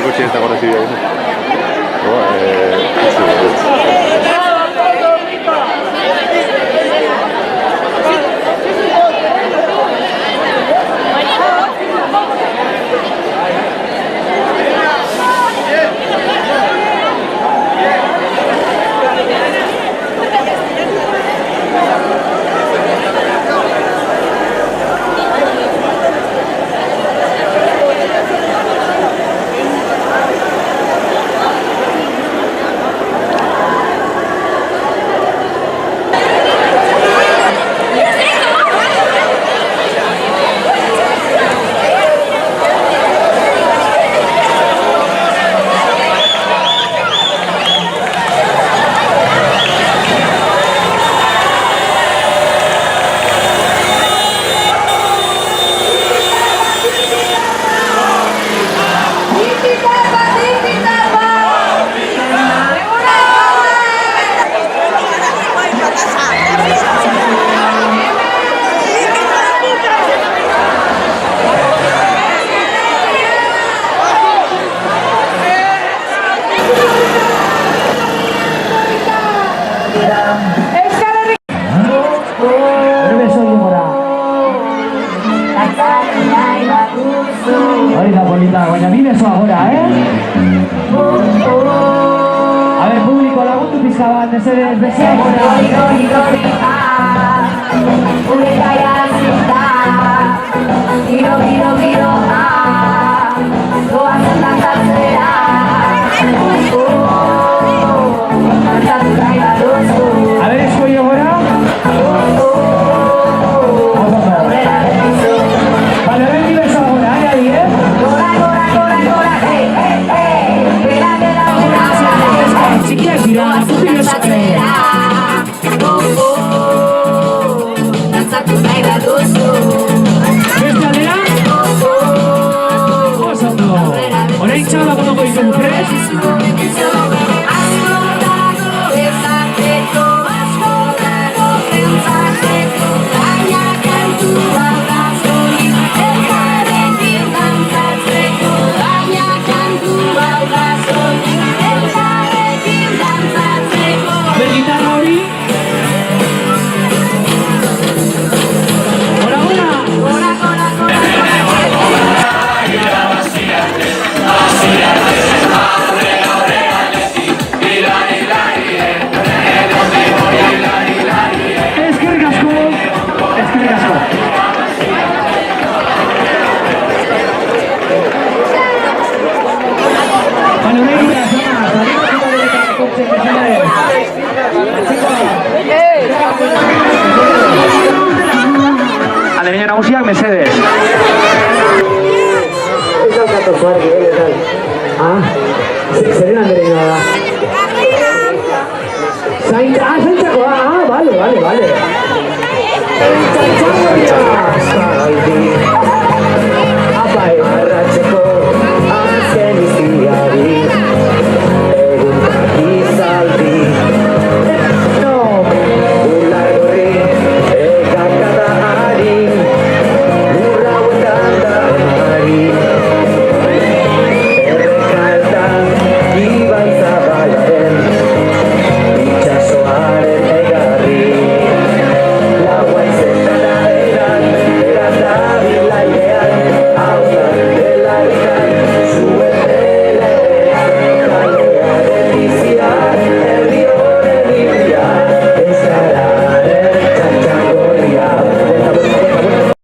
Coche está conocido ahí. Oiga, bonita, baina bi beso ahora, A ver, público, lagundu pizka bat, mesedez, beso A ver, eskoio gora. Vale, ven mi beso ahora, ahí, Chiquiak dira, zuti beso, Beste aldera? Oso ondo. Orain txaba gondoko ditugu, prest? Alemania nagusiak mesedez. Ez daukato zuarki, tal. Zeren andereñoa da. Zaintzakoa, vale. Zaintzakoa.